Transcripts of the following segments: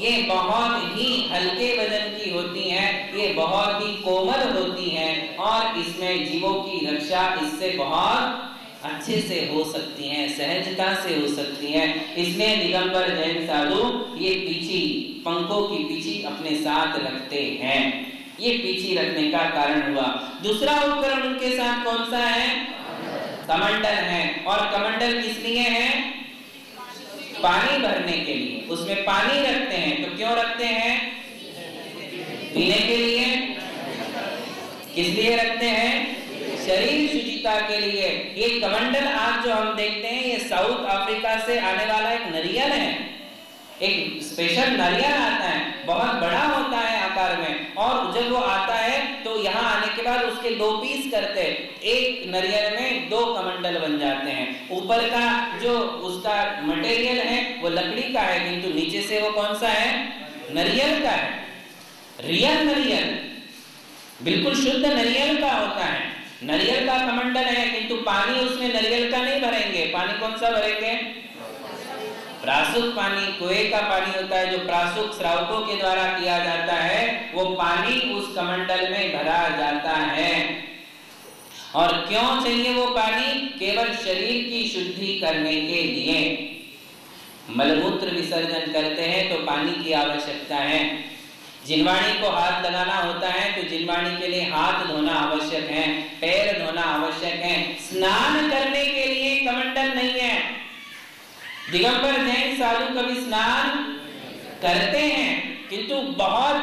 ये बहुत ही हल्के वजन की होती हैं, ये बहुत ही कोमल होती हैं और इसमें जीवों की रक्षा इससे बहुत अच्छे से हो सकती हैं, सहजता से हो सकती हैं। इसलिए दिगंबर जैन साधु ये पीछी, पंखों की पीछी अपने साथ रखते हैं। ये पीछी रखने का कारण हुआ। दूसरा उपकरण उनके साथ कौन सा है? कमंडल है। और कमंडल किस लिए है? पानी भरने के लिए। उसमें पानी रखते हैं। तो क्यों रखते हैं? पीने के लिए। किस लिए रखते हैं? शरीर शुचिता के लिए। ये कमंडल आज जो हम देखते हैं, ये साउथ अफ्रीका से आने वाला एक नारियल है। एक स्पेशल नारियल आता है, बहुत बड़ा होता है आकार में, और जब वो आता है तो यहाँ आने के बाद उसके 2 पीस करते हैं। एक नारियल में 2 कमंडल बन जाते हैं। ऊपर का जो उसका मटेरियल है वो लकड़ी का है, किंतु नीचे से वो कौन सा है? नारियल का है। रियल नारियल, बिल्कुल शुद्ध नारियल का होता है। नारियल का कमंडल है, किंतु पानी उसमें नारियल का नहीं भरेंगे। पानी कौन सा भरेंगे? प्रासुक पानी, कुएं का पानी होता है, जो प्रासुक श्रावकों के द्वारा किया जाता है, वो पानी उस कमंडल में भरा जाता है। और क्यों चाहिए वो पानी? केवल शरीर की शुद्धि करने के लिए। मलमूत्र विसर्जन करते हैं तो पानी की आवश्यकता है। जिनवाणी को हाथ लगाना होता है तो जिनवाणी के लिए हाथ धोना आवश्यक है, पैर धोना आवश्यक है। स्नान करने के लिए कमंडल नहीं है। दिगंबर जैन साधु कभी स्नान करते हैं, किंतु बहुत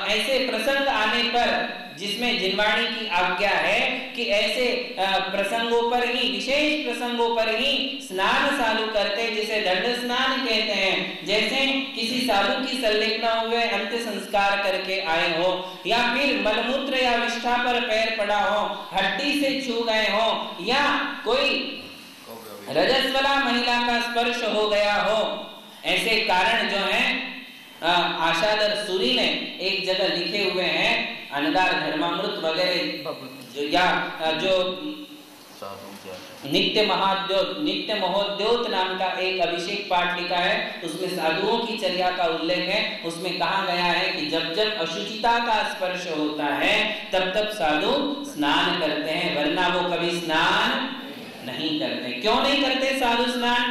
ऐसे प्रसंग आने पर जिसमें जिनवाणी की आज्ञा है कि ऐसे प्रसंगों पर ही, विशेष प्रसंगों पर ही स्नान साधु करते, जिसे दंड स्नान कहते हैं। जैसे किसी साधु की संलिग्न हुए अंत्य संस्कार करके आए हो, या फिर मलमूत्र या विष्ठा पर पैर पड़ा हो, हड्डी से छू गए हो, या कोई रजस्वला महिला का स्पर्श हो गया हो। ऐसे कारण जो हैं आशादर सूरी ने एक जगह लिखे हुए हैं, अनगार धर्मामृत वगैरह, या जो नित्य महोद्योत नाम का एक अभिषेक पाठ लिखा है, उसमें साधुओं की चर्या का उल्लेख है। उसमें कहा गया है कि जब जब अशुचिता का स्पर्श होता है तब तब साधु स्नान करते हैं, वरना वो कभी स्नान नहीं करते। क्यों नहीं करते साधु स्नान?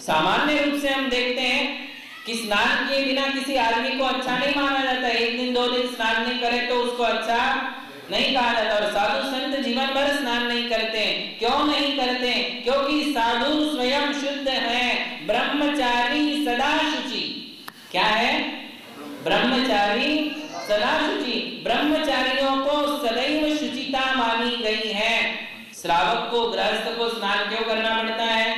सामान्य रूप से हम देखते हैं कि स्नान किए बिना किसी आदमी को अच्छा नहीं माना जाता। 1 दिन 2 दिन स्नान नहीं करे तो उसको अच्छा नहीं कहा जाता। और साधु संत जीवन भर स्नान नहीं करते। क्यों नहीं करते? क्योंकि साधु स्वयं शुद्ध है, ब्रह्मचारी सदा शुचि। क्या है? ब्रह्मचारी सदा शुचि। ब्रह्मचारियों को सदैव शुचिता मानी गई है। श्रावक को, गृहस्थ को स्नान क्यों करना पड़ता है?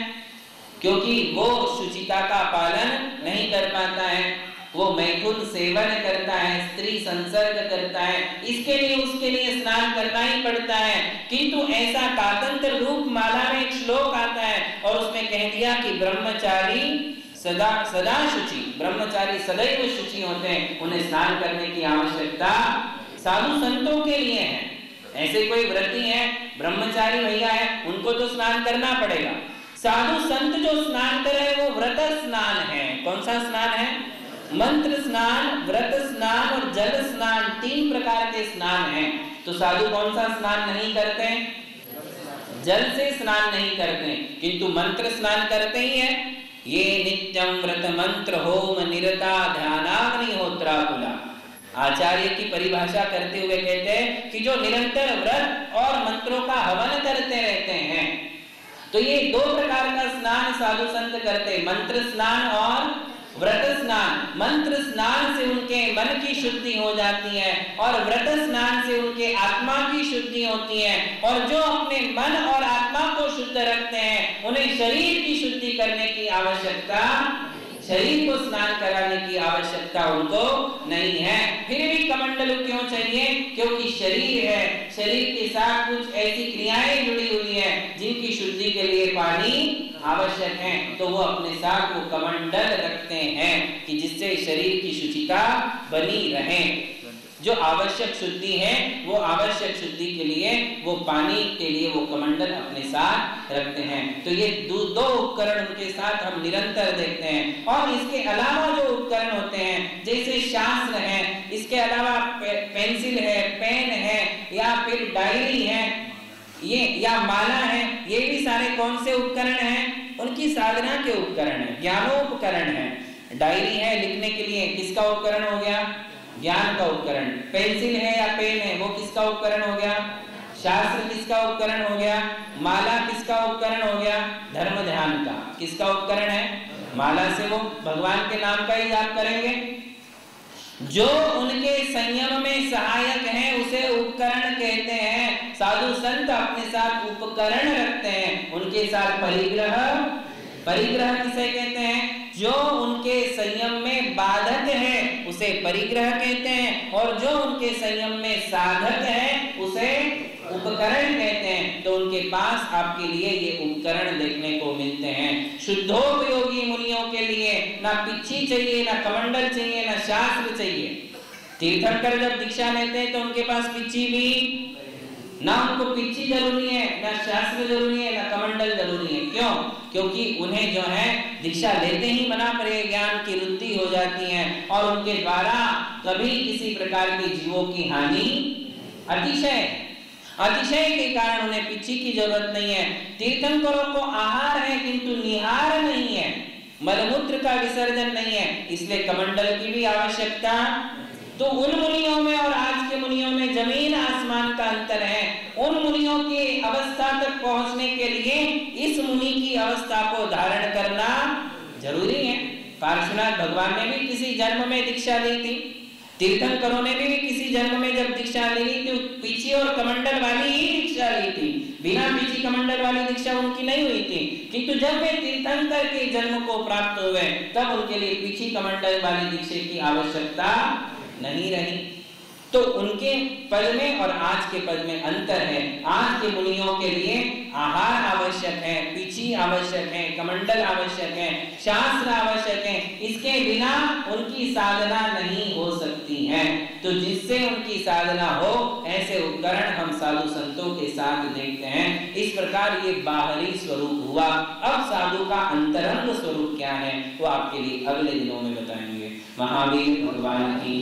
क्योंकि वो शुचिता का पालन नहीं कर पाता है। वो मैथुन सेवन करता है, स्त्री संसर्ग करता है, इसके लिए उसके लिए स्नान करना ही पड़ता है। किंतु ऐसा कातंत्र रूप माला में एक श्लोक आता है और उसमें कह दिया कि ब्रह्मचारी सदा शुचि। ब्रह्मचारी सदैव शुचि होते हैं, उन्हें स्नान करने की आवश्यकता साधु संतों के लिए है। ऐसे कोई व्रती है, ब्रह्मचारी भैया है, उनको तो स्नान करना पड़ेगा। साधु संत जो स्नान कर रहे हैं वो व्रत स्नान है। कौन सा स्नान है? मंत्र स्नान, व्रत स्नान और जल स्नान, 3 प्रकार के स्नान हैं। तो साधु कौन सा स्नान नहीं करते? जल से स्नान नहीं करते, किंतु मंत्र स्नान करते ही है। ये नित्यम व्रत मंत्र होम निरता ध्यानाग्निहोत्राकुला। आचार्य की परिभाषा करते हुए कहते हैं कि जो निरंतर व्रत और मंत्रों का हवन करते रहते हैं। तो ये 2 प्रकार का स्नान साधु संत करते, मंत्र स्नान और व्रत स्नान। मंत्र स्नान से उनके मन की शुद्धि हो जाती है और व्रत स्नान से उनके आत्मा की शुद्धि होती है। और जो अपने मन और आत्मा को शुद्ध रखते हैं, उन्हें शरीर की शुद्धि करने की आवश्यकता, शरीर को स्नान कराने की आवश्यकता उनको नहीं है। फिर भी कमंडलू क्यों चाहिए? क्योंकि शरीर है, शरीर के साथ कुछ ऐसी क्रियाएं जुड़ी हुई है जिनकी शुद्धि के लिए पानी आवश्यक है। तो वो अपने साथ वो कमंडल रखते हैं कि जिससे शरीर की शुचिता बनी रहे। जो आवश्यक शुद्धि है, वो आवश्यक शुद्धि के लिए वो पानी के लिए वो कमंडल अपने साथ रखते हैं। तो ये 2 उपकरण उनके साथ हम निरंतर देखते हैं। और इसके अलावा जो उपकरण होते हैं अलावा पेंसिल है, पेन है, या फिर डायरी है, ये या माला है, ये भी सारे कौन से उपकरण हैं? उनकी साधना के उपकरण है, ज्ञानोपकरण है। डायरी है लिखने के लिए, किसका उपकरण हो गया? ज्ञान का उपकरण। पेंसिल है या पेन है, वो किसका उपकरण हो गया? शास्त्र किसका उपकरण हो गया? माला किसका उपकरण हो गया? धर्म ध्यान का। किसका उपकरण है? माला से वो भगवान के नाम का ही जाप करेंगे। जो उनके संयम में सहायक है उसे उपकरण कहते हैं। साधु संत अपने साथ उपकरण रखते हैं, उनके साथ परिग्रह। परिग्रह किसे कहते हैं? जो उनके संयम में बाधक है उसे परिग्रह कहते हैं, और जो उनके संयम में साधक है उसे उपकरण कहते हैं। तो उनके पास आपके लिए ये उपकरण देखने को मिलते हैं। शुद्धोपयोगी मुनियों के लिए ना पिच्छी चाहिए, ना कमंडल चाहिए, ना शास्त्र चाहिए। तीर्थंकर जब दीक्षा लेते हैं तो उनके पास पिच्छी भी ना, उनको पिच्छी जरूरी है, ना शास्त्र जरूरी है, ना कमंडल जरूरी है। क्यों? क्योंकि उन्हें जो है दीक्षा लेते ही मना पड़े ज्ञान की वृद्धि हो जाती है, और उनके द्वारा कभी किसी प्रकार की जीवों की हानि अतिशय के कारण उन्हें पिच्छी की जरूरत नहीं है। तीर्थंकरों को आहार है किंतु निहार नहीं है, मलमूत्र का विसर्जन नहीं है, इसलिए कमंडल की भी आवश्यकता। तो उन मुनियों में और आज के मुनियों में जमीन आसमान का अंतर है। उन मुनियों की अवस्था तक पहुंचने के लिए इस मुनि की अवस्था को धारण करना जरूरी है। पार्श्वनाथ भगवान ने भी किसी जन्म में दीक्षा ली थी, तीर्थंकरों ने भी किसी जन्म में जब दीक्षा ली थी पिछी और कमंडल वाली ही दीक्षा ली थी, बिना पिछी कमंडल वाली दीक्षा उनकी नहीं हुई थी। किंतु जब वे तीर्थंकर के जन्म को प्राप्त हुए तब उनके लिए पिछी कमंडल वाली दीक्षा की आवश्यकता नहीं रही। तो उनके पद में और आज के पद में अंतर है। आज के मुनियों के लिए आहार आवश्यक है, पिछी आवश्यक है, कमंडल आवश्यक है, शास्त्र आवश्यक है। इसके बिना उनकी साधना नहीं हो सकती है। तो जिससे उनकी साधना हो ऐसे उपकरण हम साधु संतों के साथ देखते हैं। इस प्रकार ये बाहरी स्वरूप हुआ। अब साधु का अंतरंग स्वरूप क्या है वो आपके लिए अगले दिनों में बताएंगे। महावीर भगवान की